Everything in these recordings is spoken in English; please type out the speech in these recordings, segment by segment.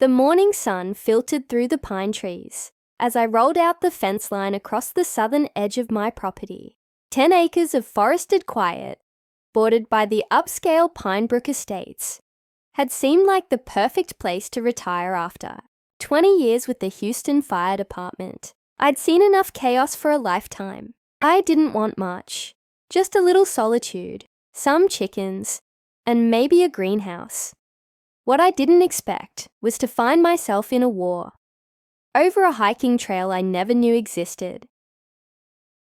The morning sun filtered through the pine trees as I rolled out the fence line across the southern edge of my property. 10 acres of forested quiet, bordered by the upscale Pinebrook Estates, had seemed like the perfect place to retire after 20 years with the Houston Fire Department. I'd seen enough chaos for a lifetime. I didn't want much, just a little solitude, some chickens, and maybe a greenhouse. What I didn't expect was to find myself in a war over a hiking trail I never knew existed.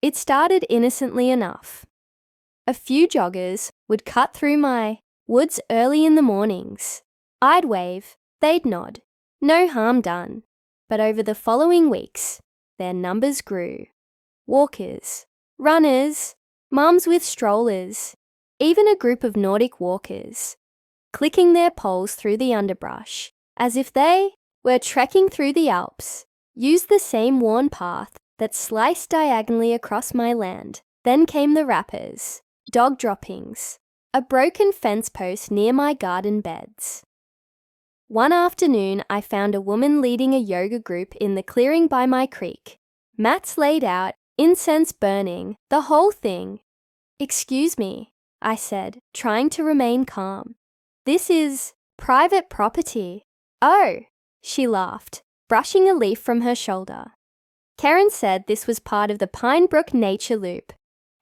It started innocently enough. A few joggers would cut through my woods early in the mornings. I'd wave, they'd nod. No harm done. But over the following weeks, their numbers grew. Walkers, runners, mums with strollers, even a group of Nordic walkers, clicking their poles through the underbrush, as if they were trekking through the Alps, used the same worn path that sliced diagonally across my land. Then came the rappers, dog droppings, a broken fence post near my garden beds. One afternoon, I found a woman leading a yoga group in the clearing by my creek. Mats laid out, incense burning, the whole thing. "Excuse me," I said, trying to remain calm. "This is private property." "Oh," she laughed, brushing a leaf from her shoulder. "Karen said this was part of the Pinebrook Nature Loop.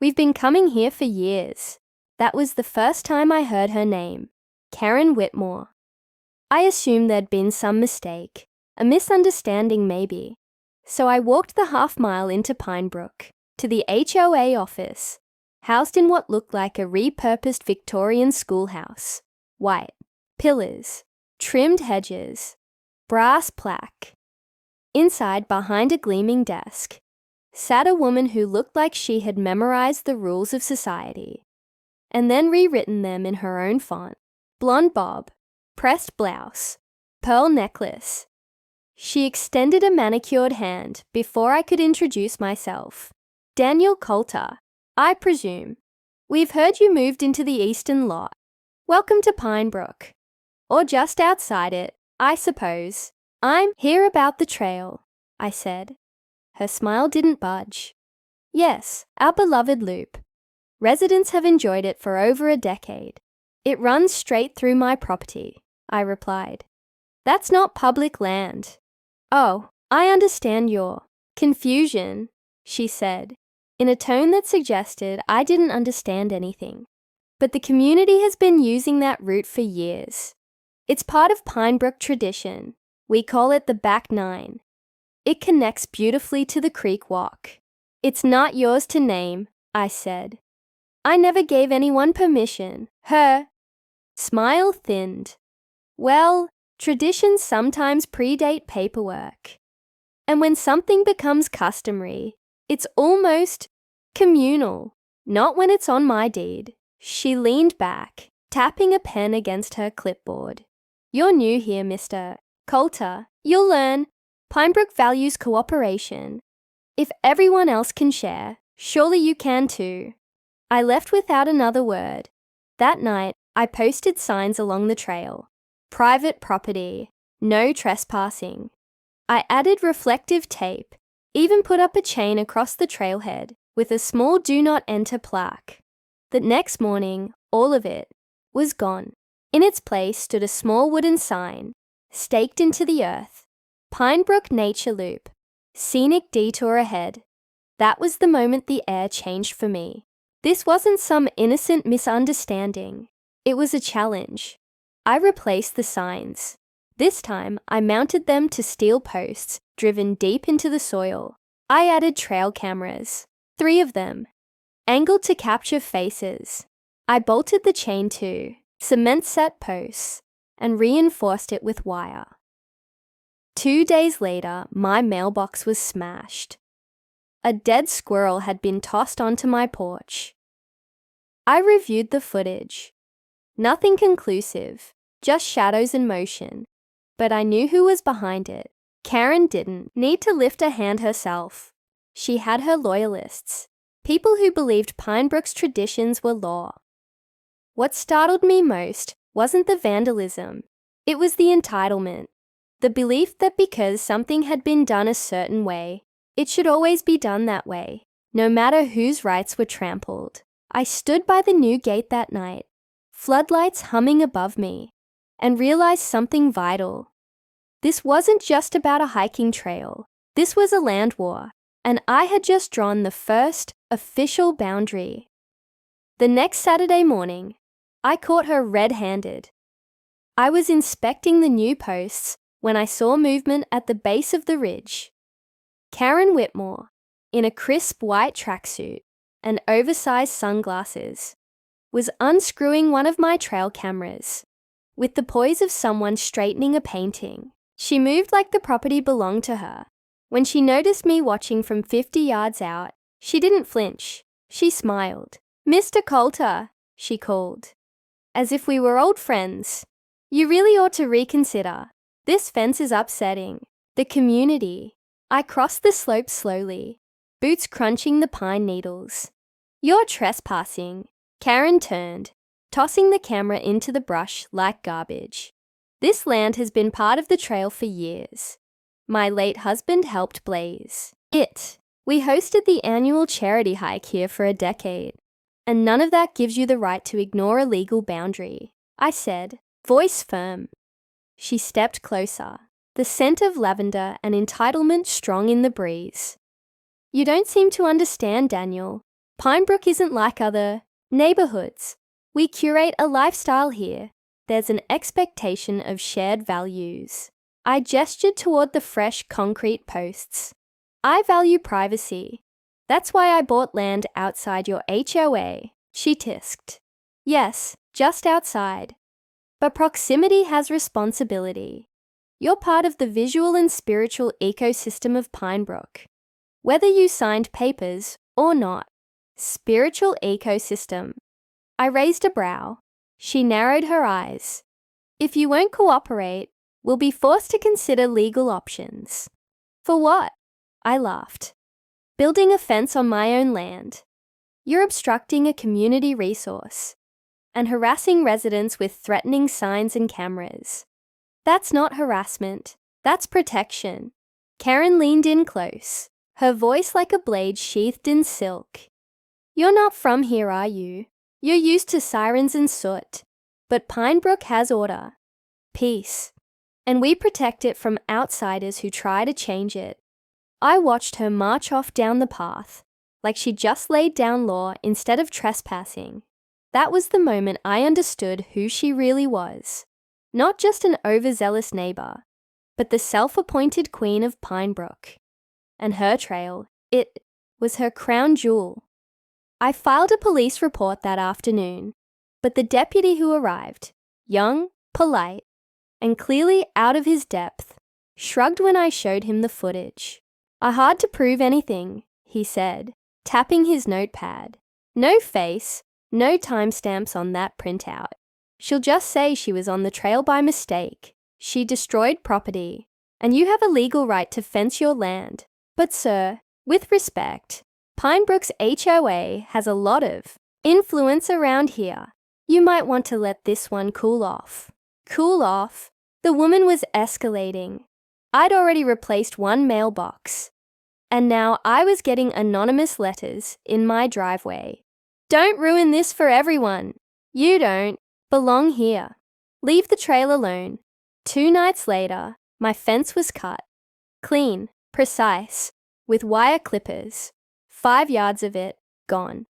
We've been coming here for years." That was the first time I heard her name, Karen Whitmore. I assumed there'd been some mistake, a misunderstanding maybe. So I walked the half-mile into Pinebrook, to the HOA office, housed in what looked like a repurposed Victorian schoolhouse. White, pillars, trimmed hedges, brass plaque. Inside, behind a gleaming desk, sat a woman who looked like she had memorized the rules of society, and then rewritten them in her own font. Blonde bob, pressed blouse, pearl necklace. She extended a manicured hand before I could introduce myself. "Daniel Coulter, I presume. We've heard you moved into the eastern lot. Welcome to Pinebrook. Or just outside it, I suppose. I'm here about the trail," I said. Her smile didn't budge. "Yes, our beloved loop. Residents have enjoyed it for over a decade. It runs straight through my property," I replied. "That's not public land." "Oh, I understand your confusion," she said, in a tone that suggested I didn't understand anything. "But the community has been using that route for years. It's part of Pinebrook tradition. We call it the Back Nine. It connects beautifully to the creek walk." "It's not yours to name," I said. "I never gave anyone permission." Her smile thinned. "Well, traditions sometimes predate paperwork. And when something becomes customary, it's almost communal. Not when it's on my deed." She leaned back, tapping a pen against her clipboard. "You're new here, Mr. Coulter. You'll learn. Pinebrook values cooperation. If everyone else can share, surely you can too." I left without another word. That night, I posted signs along the trail. Private property, no trespassing. I added reflective tape, even put up a chain across the trailhead with a small "Do Not Enter" plaque. The next morning, all of it was gone. In its place stood a small wooden sign, staked into the earth. "Pinebrook Nature Loop. Scenic detour ahead." That was the moment the air changed for me. This wasn't some innocent misunderstanding. It was a challenge. I replaced the signs. This time, I mounted them to steel posts driven deep into the soil. I added trail cameras, 3 of them, angled to capture faces. I bolted the chain to cement set posts and reinforced it with wire. 2 days later, my mailbox was smashed. A dead squirrel had been tossed onto my porch. I reviewed the footage. Nothing conclusive, just shadows in motion. But I knew who was behind it. Karen didn't need to lift a hand herself. She had her loyalists, people who believed Pinebrook's traditions were law. What startled me most wasn't the vandalism. It was the entitlement. The belief that because something had been done a certain way, it should always be done that way, no matter whose rights were trampled. I stood by the new gate that night, floodlights humming above me, and realized something vital. This wasn't just about a hiking trail. This was a land war, and I had just drawn the first official boundary. The next Saturday morning, I caught her red-handed. I was inspecting the new posts when I saw movement at the base of the ridge. Karen Whitmore, in a crisp white tracksuit and oversized sunglasses, was unscrewing one of my trail cameras. With the poise of someone straightening a painting, she moved like the property belonged to her. When she noticed me watching from 50 yards out, she didn't flinch. She smiled. "Mr. Coulter," she called, as if we were old friends. "You really ought to reconsider. This fence is upsetting the community." I crossed the slope slowly, boots crunching the pine needles. "You're trespassing." Karen turned, tossing the camera into the brush like garbage. "This land has been part of the trail for years. My late husband helped blaze it. We hosted the annual charity hike here for a decade, and none of that gives you the right to ignore a legal boundary," I said, voice firm. She stepped closer, the scent of lavender and entitlement strong in the breeze. "You don't seem to understand, Daniel. Pinebrook isn't like other neighborhoods. We curate a lifestyle here. There's an expectation of shared values." I gestured toward the fresh concrete posts. "I value privacy. That's why I bought land outside your HOA," she tisked. "Yes, just outside. But proximity has responsibility. You're part of the visual and spiritual ecosystem of Pinebrook, whether you signed papers or not." Spiritual ecosystem. I raised a brow. She narrowed her eyes. "If you won't cooperate, we'll be forced to consider legal options." "For what?" I laughed. "Building a fence on my own land. You're obstructing a community resource and harassing residents with threatening signs and cameras. That's not harassment, that's protection." Karen leaned in close, her voice like a blade sheathed in silk. "You're not from here, are you? You're used to sirens and soot. But Pinebrook has order, peace, and we protect it from outsiders who try to change it." I watched her march off down the path, like she just laid down law instead of trespassing. That was the moment I understood who she really was. Not just an overzealous neighbor, but the self-appointed queen of Pinebrook. And her trail, it was her crown jewel. I filed a police report that afternoon, but the deputy who arrived, young, polite, and clearly out of his depth, shrugged when I showed him the footage. "Hard to prove anything," he said, tapping his notepad. "No face, no timestamps on that printout. She'll just say she was on the trail by mistake. She destroyed property, and you have a legal right to fence your land. But sir, with respect, Pinebrook's HOA has a lot of influence around here. You might want to let this one cool off." Cool off? The woman was escalating. I'd already replaced one mailbox, and now I was getting anonymous letters in my driveway. "Don't ruin this for everyone. You don't belong here. Leave the trail alone." 2 nights later, my fence was cut. Clean, precise, with wire clippers. 5 yards of it gone.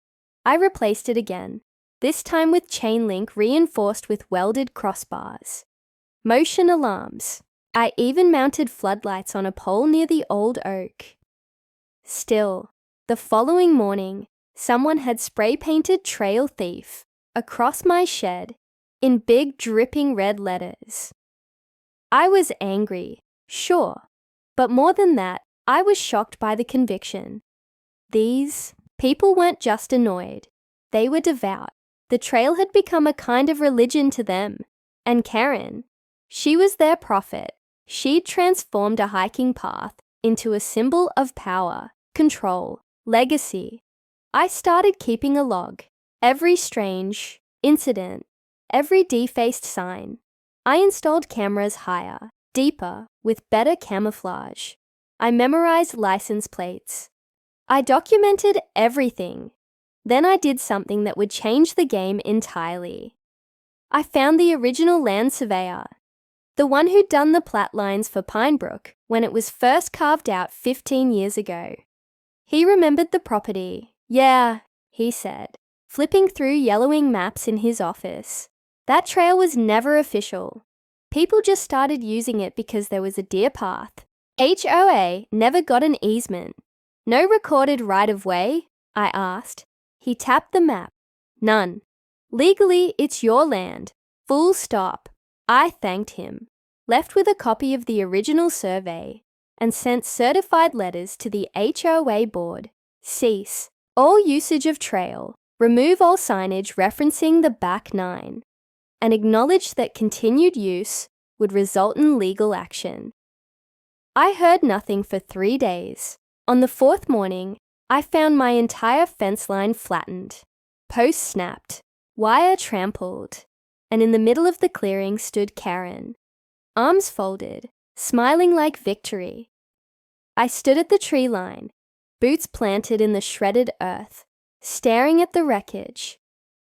I replaced it again, this time with chain link reinforced with welded crossbars. Motion alarms. I even mounted floodlights on a pole near the old oak. Still, the following morning, someone had spray-painted "Trail Thief" across my shed in big dripping red letters. I was angry, sure, but more than that, I was shocked by the conviction. These people weren't just annoyed, they were devout. The trail had become a kind of religion to them. And Karen, she was their prophet. She'd transformed a hiking path into a symbol of power, control, legacy. I started keeping a log. Every strange incident, every defaced sign. I installed cameras higher, deeper, with better camouflage. I memorized license plates. I documented everything. Then I did something that would change the game entirely. I found the original land surveyor, the one who'd done the plat lines for Pinebrook when it was first carved out 15 years ago. He remembered the property. Yeah, he said, flipping through yellowing maps in his office. That trail was never official. People just started using it because there was a deer path. HOA never got an easement. No recorded right-of-way? I asked. He tapped the map. None. Legally, it's your land. Full stop. I thanked him, left with a copy of the original survey, and sent certified letters to the HOA board. Cease all usage of trail. Remove all signage referencing the back 9. And acknowledge that continued use would result in legal action. I heard nothing for 3 days. On the 4th morning, I found my entire fence line flattened, posts snapped, wire trampled, and in the middle of the clearing stood Karen, arms folded, smiling like victory. I stood at the tree line, boots planted in the shredded earth, staring at the wreckage.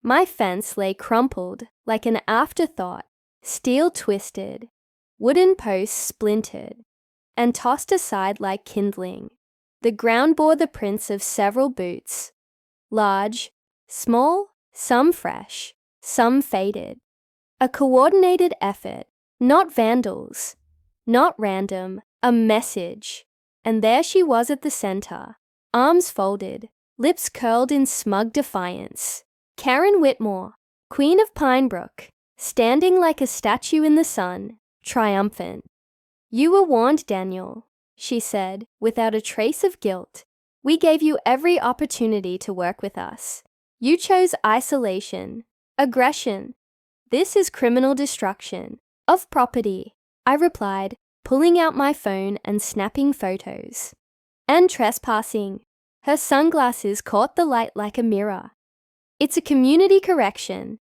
My fence lay crumpled like an afterthought, steel twisted, wooden posts splintered, and tossed aside like kindling. The ground bore the prints of several boots, large, small, some fresh, some faded. A coordinated effort, not vandals, not random, a message. And there she was at the center, arms folded, lips curled in smug defiance. Karen Whitmore, Queen of Pinebrook, standing like a statue in the sun, triumphant. You were warned, Daniel, she said, without a trace of guilt. We gave you every opportunity to work with us. You chose isolation, aggression. This is criminal destruction of property, I replied, pulling out my phone and snapping photos. And trespassing. Her sunglasses caught the light like a mirror. It's a community correction.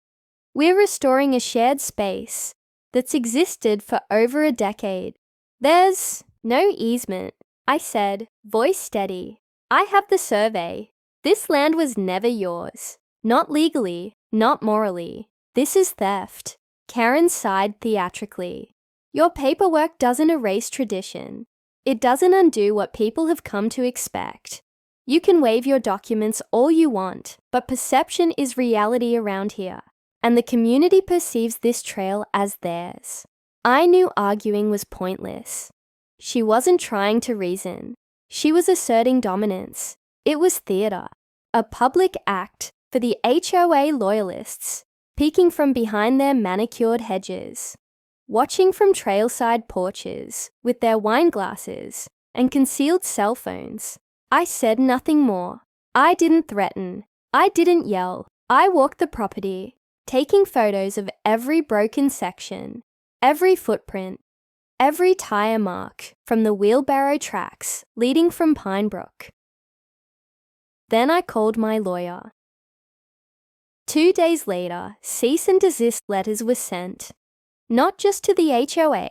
We're restoring a shared space that's existed for over a decade. There's no easement, I said, voice steady. I have the survey. This land was never yours. Not legally, not morally. This is theft. Karen sighed theatrically. Your paperwork doesn't erase tradition. It doesn't undo what people have come to expect. You can wave your documents all you want, but perception is reality around here, and the community perceives this trail as theirs. I knew arguing was pointless. She wasn't trying to reason. She was asserting dominance. It was theater, a public act for the HOA loyalists, peeking from behind their manicured hedges, watching from trailside porches with their wine glasses and concealed cell phones. I said nothing more. I didn't threaten. I didn't yell. I walked the property, taking photos of every broken section, every footprint, every tire mark from the wheelbarrow tracks leading from Pinebrook. Then I called my lawyer. 2 days later, cease and desist letters were sent, not just to the HOA,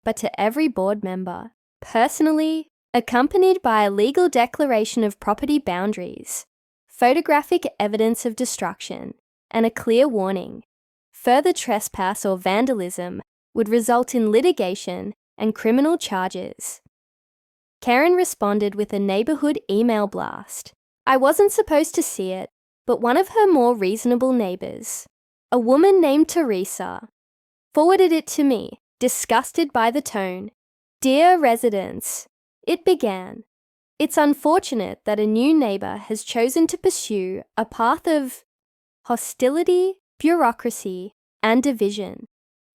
but to every board member, personally, accompanied by a legal declaration of property boundaries, photographic evidence of destruction, and a clear warning. Further trespass or vandalism would result in litigation and criminal charges. Karen responded with a neighborhood email blast. I wasn't supposed to see it, but one of her more reasonable neighbors, a woman named Teresa, forwarded it to me, disgusted by the tone. Dear residents, it began. It's unfortunate that a new neighbor has chosen to pursue a path of hostility, bureaucracy, and division.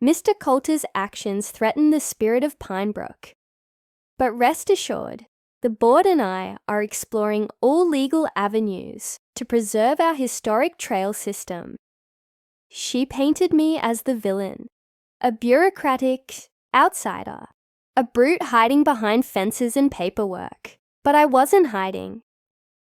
Mr. Coulter's actions threaten the spirit of Pinebrook. But rest assured, the board and I are exploring all legal avenues to preserve our historic trail system. She painted me as the villain, a bureaucratic outsider, a brute hiding behind fences and paperwork. But I wasn't hiding.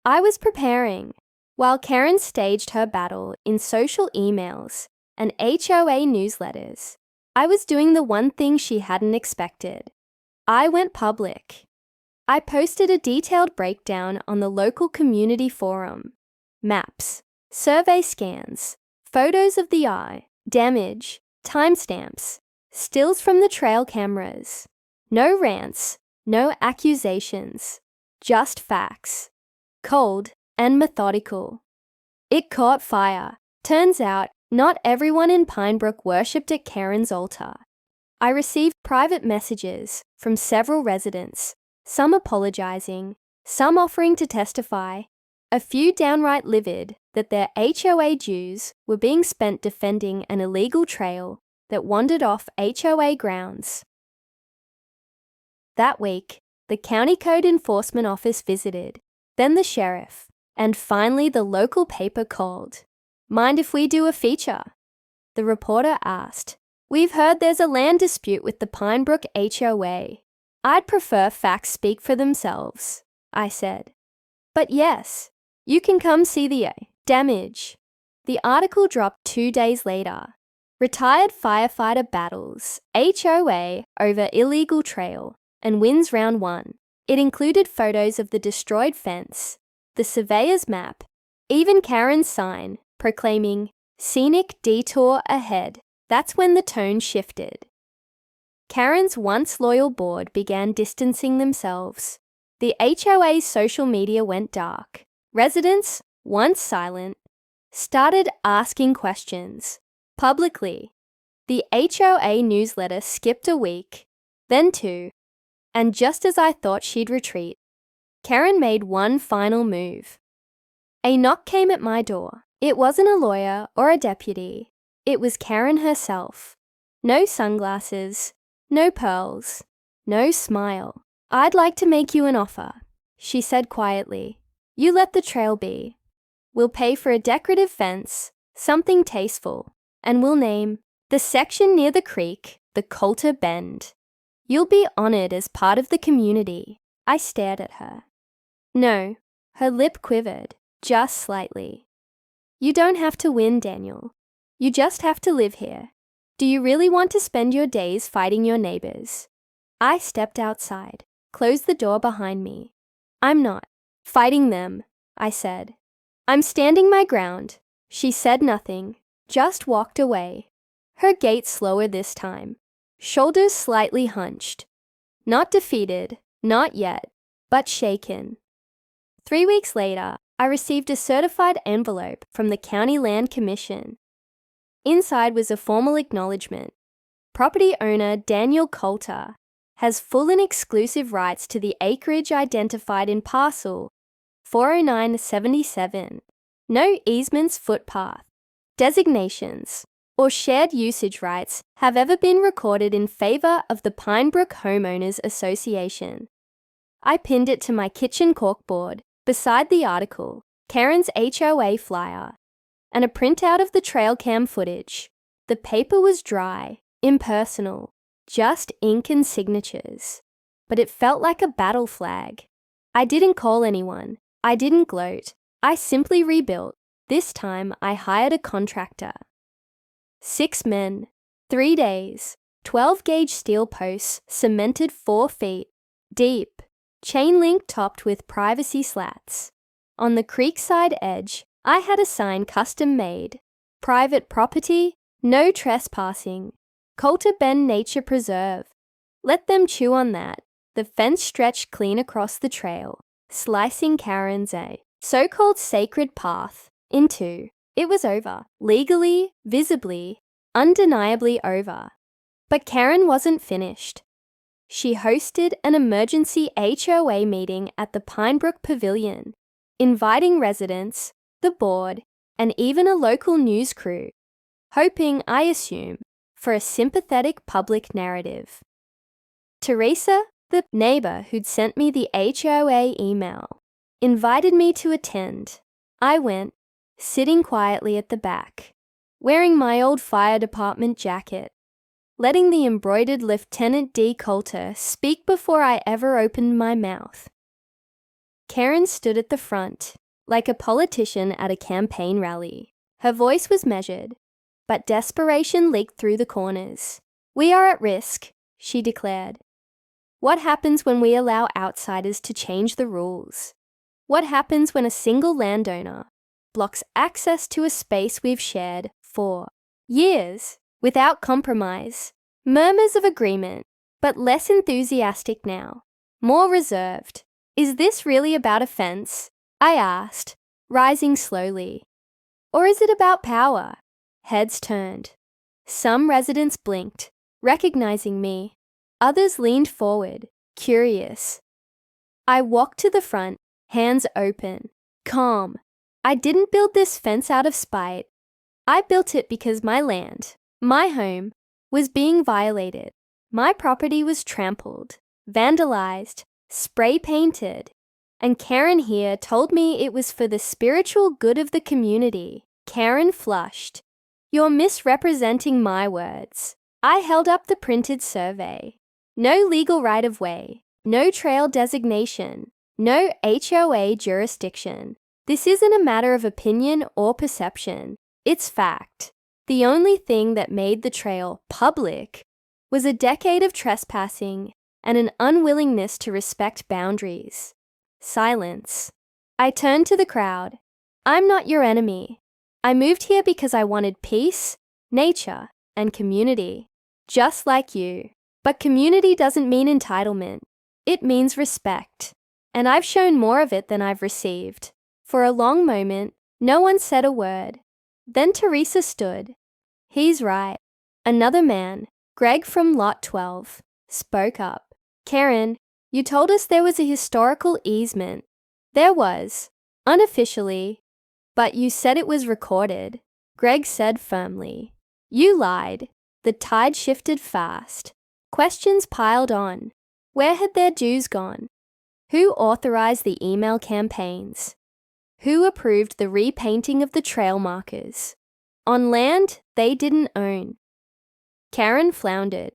I was preparing, while Karen staged her battle in social emails and HOA newsletters. I was doing the one thing she hadn't expected. I went public. I posted a detailed breakdown on the local community forum. Maps, survey scans, photos of the eye, damage, timestamps, stills from the trail cameras. No rants, no accusations, just facts. Cold and methodical. It caught fire. Turns out, not everyone in Pinebrook worshipped at Karen's altar. I received private messages from several residents, some apologizing, some offering to testify, a few downright livid that their HOA dues were being spent defending an illegal trail that wandered off HOA grounds. That week, the County Code Enforcement Office visited, then the sheriff, and finally the local paper called. Mind if we do a feature? The reporter asked. We've heard there's a land dispute with the Pinebrook HOA. I'd prefer facts speak for themselves, I said. But yes, you can come see the damage. The article dropped 2 days later. Retired firefighter battles HOA over illegal trail and wins round 1. It included photos of the destroyed fence, the surveyor's map, even Karen's sign proclaiming scenic detour ahead. That's when the tone shifted. Karen's once loyal board began distancing themselves. The HOA's social media went dark. Residents, once silent, started asking questions publicly. The HOA newsletter skipped a week, then 2, and just as I thought she'd retreat, Karen made one final move. A knock came at my door. It wasn't a lawyer or a deputy. It was Karen herself. No sunglasses, no pearls, no smile. I'd like to make you an offer, she said quietly. You let the trail be. We'll pay for a decorative fence, something tasteful, and we'll name the section near the creek the Coulter Bend. You'll be honored as part of the community. I stared at her. No, her lip quivered, just slightly. You don't have to win, Daniel. You just have to live here. Do you really want to spend your days fighting your neighbors? I stepped outside, closed the door behind me. I'm not fighting them, I said. I'm standing my ground. She said nothing, just walked away. Her gait slower this time, shoulders slightly hunched. Not defeated, not yet, but shaken. 3 weeks later, I received a certified envelope from the County Land Commission. Inside was a formal acknowledgement. Property owner Daniel Coulter has full and exclusive rights to the acreage identified in parcel 40977. No easements, footpath, designations, or shared usage rights have ever been recorded in favor of the Pinebrook Homeowners Association. I pinned it to my kitchen corkboard beside the article, Karen's HOA flyer, and a printout of the trail cam footage. The paper was dry, impersonal, just ink and signatures. But it felt like a battle flag. I didn't call anyone. I didn't gloat. I simply rebuilt. This time I hired a contractor. 6 men, 3 days, 12-gauge steel posts cemented 4 feet deep, chain link topped with privacy slats. On the creekside edge, I had a sign custom made. Private property, no trespassing. Coulter Bend Nature Preserve. Let them chew on that. The fence stretched clean across the trail, slicing Karen's so-called sacred path in 2. It was over. Legally, visibly, undeniably over. But Karen wasn't finished. She hosted an emergency HOA meeting at the Pinebrook Pavilion, inviting residents, the board, and even a local news crew, hoping, I assume, for a sympathetic public narrative. Teresa, the neighbor who'd sent me the HOA email, invited me to attend. I went, sitting quietly at the back, wearing my old fire department jacket, letting the embroidered Lieutenant D. Coulter speak before I ever opened my mouth. Karen stood at the front, like a politician at a campaign rally. Her voice was measured, but desperation leaked through the corners. We are at risk, she declared. What happens when we allow outsiders to change the rules? What happens when a single landowner blocks access to a space we've shared for years without compromise? Murmurs of agreement, but less enthusiastic now, more reserved. Is this really about a fence? I asked, rising slowly. Or is it about power? Heads turned. Some residents blinked, recognizing me. Others leaned forward, curious. I walked to the front, hands open, calm. I didn't build this fence out of spite. I built it because my land, my home, was being violated. My property was trampled, vandalized, spray painted. And Karen here told me it was for the spiritual good of the community. Karen flushed. You're misrepresenting my words. I held up the printed survey. No legal right-of-way, no trail designation, no HOA jurisdiction. This isn't a matter of opinion or perception. It's fact. The only thing that made the trail public was a decade of trespassing and an unwillingness to respect boundaries. Silence. I turned to the crowd. I'm not your enemy. I moved here because I wanted peace, nature, and community. Just like you. But community doesn't mean entitlement. It means respect. And I've shown more of it than I've received. For a long moment, no one said a word. Then Teresa stood. He's right. Another man, Greg from Lot 12, spoke up. Karen, you told us there was a historical easement. There was, unofficially, but you said it was recorded. Greg said firmly. You lied. The tide shifted fast. Questions piled on. Where had their dues gone? Who authorized the email campaigns? Who approved the repainting of the trail markers? On land they didn't own. Karen floundered.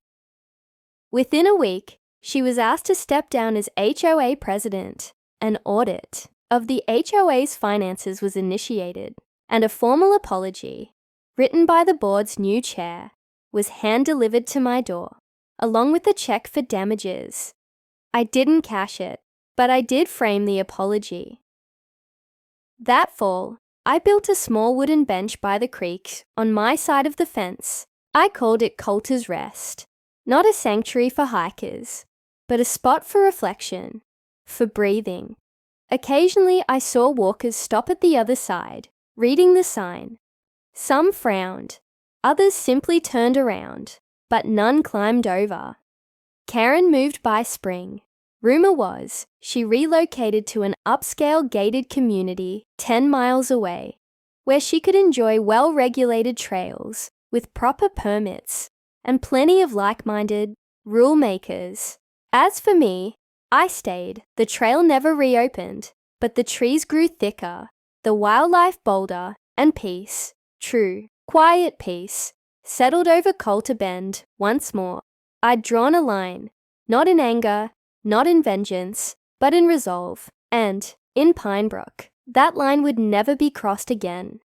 Within a week, she was asked to step down as HOA president. An audit of the HOA's finances was initiated, and a formal apology, written by the board's new chair, was hand-delivered to my door, along with a check for damages. I didn't cash it, but I did frame the apology. That fall, I built a small wooden bench by the creek on my side of the fence. I called it Coulter's Rest, not a sanctuary for hikers, but a spot for reflection, for breathing. Occasionally, I saw walkers stop at the other side, reading the sign. Some frowned, others simply turned around, but none climbed over. Karen moved by spring. Rumor was she relocated to an upscale gated community 10 miles away, where she could enjoy well-regulated trails with proper permits and plenty of like-minded rule makers. As for me, I stayed. The trail never reopened, but the trees grew thicker, the wildlife bolder, and peace, true, quiet peace, settled over Coulter Bend once more. I'd drawn a line, not in anger, not in vengeance, but in resolve, and, in Pinebrook, that line would never be crossed again.